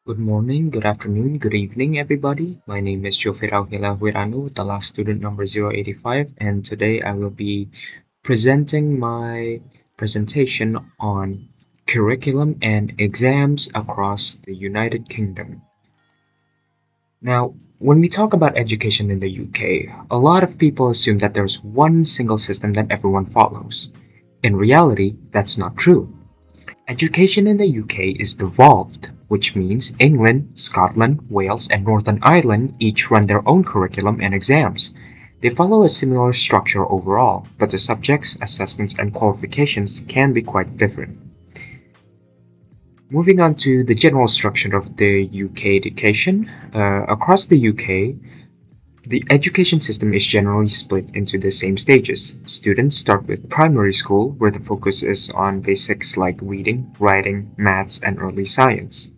Good morning, good afternoon, good evening, everybody. My name is Jovi Rauhillah Wiranu, the last student number 085, and today I will be presenting my presentation on curriculum and exams across the United Kingdom. Now, when we talk about education in the UK, a lot of people assume that there's one single system that everyone follows. In reality, that's not true. Education in the UK is devolved, which means England, Scotland, Wales, and Northern Ireland each run their own curriculum and exams. They follow a similar structure overall, but the subjects, assessments, and qualifications can be quite different. Moving on to the general structure of the UK education, across the UK, the education system is generally split into the same stages. Students start with primary school, where the focus is on basics like reading, writing, maths, and early science.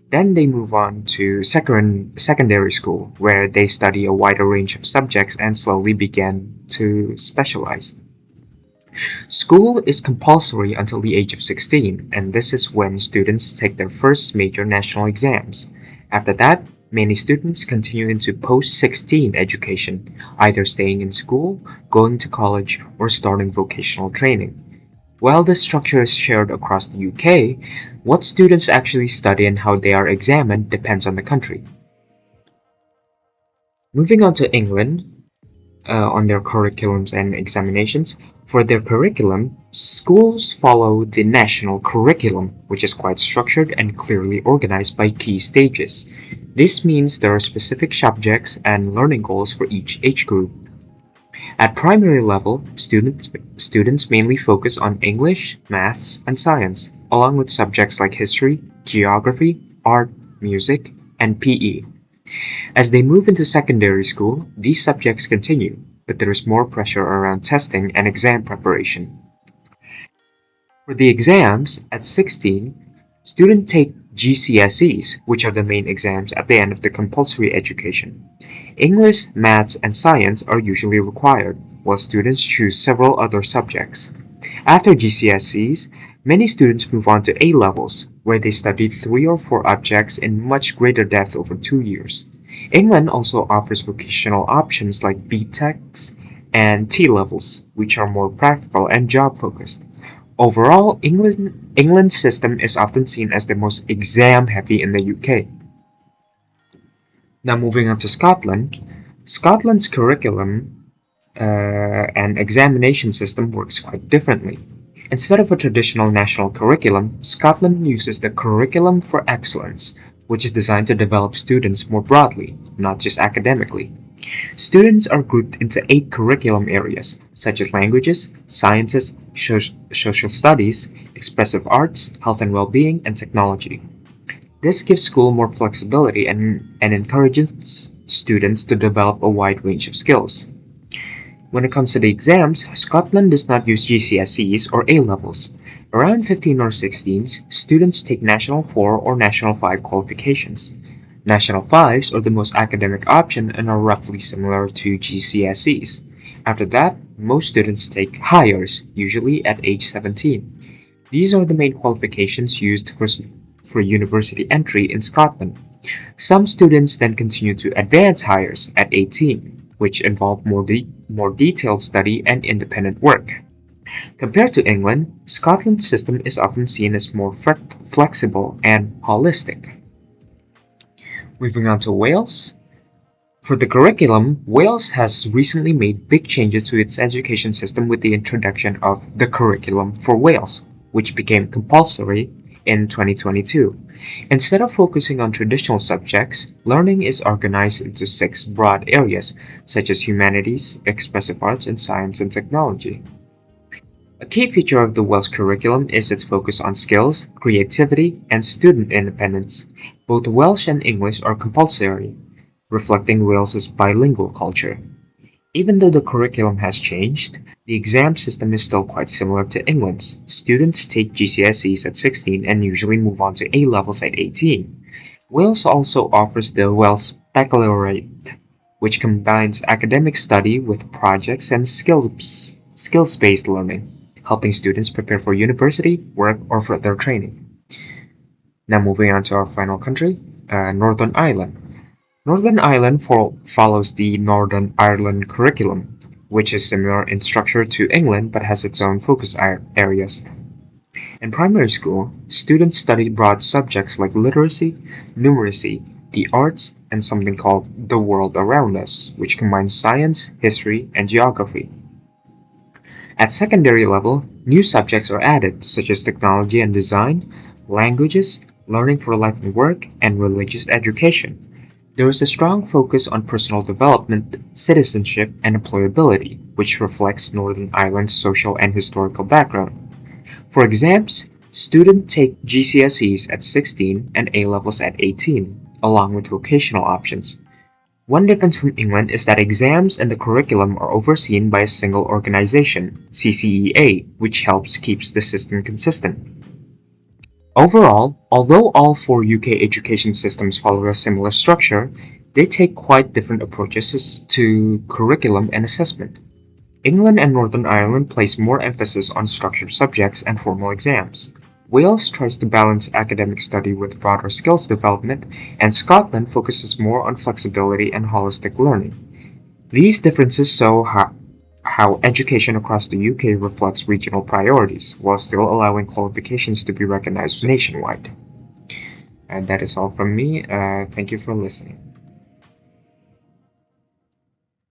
Then they move on to secondary school, where they study a wider range of subjects and slowly begin to specialize. School is compulsory until the age of 16, and this is when students take their first major national exams. After that, many students continue into post-16 education, either staying in school, going to college, or starting vocational training. While this structure is shared across the UK, what students actually study and how they are examined depends on the country. Moving on to England, on their curriculums and examinations. For their curriculum, schools follow the national curriculum, which is quite structured and clearly organized by key stages. This means there are specific subjects and learning goals for each age group. At primary level, students mainly focus on English, maths, and science, along with subjects like history, geography, art, music, and PE. As they move into secondary school, these subjects continue, but there is more pressure around testing and exam preparation. For the exams, at 16, students take GCSEs, which are the main exams at the end of the compulsory education. English, maths, and science are usually required, while students choose several other subjects. After GCSEs, many students move on to A levels, where they study 3 or 4 objects in much greater depth over 2 years. England also offers vocational options like BTECs and T levels, which are more practical and job focused. Overall, England's system is often seen as the most exam heavy in the UK. Now, moving on to Scotland, Scotland's curriculum and examination system works quite differently. Instead of a traditional national curriculum, Scotland uses the Curriculum for Excellence, which is designed to develop students more broadly, not just academically. Students are grouped into 8 curriculum areas, such as languages, sciences, social studies, expressive arts, health and well-being, and technology. This gives school more flexibility and encourages students to develop a wide range of skills. When it comes to the exams, Scotland does not use GCSEs or A levels. Around 15 or 16, students take National 4 or National 5 qualifications. National 5s are the most academic option and are roughly similar to GCSEs. After that, most students take Highers, usually at age 17. These are the main qualifications used for university entry in Scotland. Some students then continue to Advanced Highers at 18, which involve more detailed study and independent work. Compared to England, Scotland's system is often seen as more flexible and holistic. Moving on to Wales. For the curriculum, Wales has recently made big changes to its education system with the introduction of the Curriculum for Wales, which became compulsory in 2022. Instead of focusing on traditional subjects, learning is organized into 6 broad areas, such as humanities, expressive arts, and science and technology. A key feature of the Welsh curriculum is its focus on skills, creativity, and student independence. Both Welsh and English are compulsory, reflecting Wales's bilingual culture. Even though the curriculum has changed, the exam system is still quite similar to England's. Students take GCSEs at 16 and usually move on to A levels at 18. Wales also offers the Welsh Baccalaureate, which combines academic study with projects and skills-based learning, helping students prepare for university, work, or further training. Now moving on to our final country, Northern Ireland. Northern Ireland follows the Northern Ireland curriculum, which is similar in structure to England but has its own focus areas. In primary school, students study broad subjects like literacy, numeracy, the arts, and something called the world around us, which combines science, history, and geography. At secondary level, new subjects are added, such as technology and design, languages, learning for life and work, and religious education. There is a strong focus on personal development, citizenship, and employability, which reflects Northern Ireland's social and historical background. For exams, students take GCSEs at 16 and A-levels at 18, along with vocational options. One difference from England is that exams and the curriculum are overseen by a single organization, CCEA, which helps keeps the system consistent. Overall, although all four UK education systems follow a similar structure, they take quite different approaches to curriculum and assessment. England and Northern Ireland place more emphasis on structured subjects and formal exams. Wales tries to balance academic study with broader skills development, and Scotland focuses more on flexibility and holistic learning. These differences show how education across the UK reflects regional priorities, while still allowing qualifications to be recognized nationwide. And that is all from me. Thank you for listening.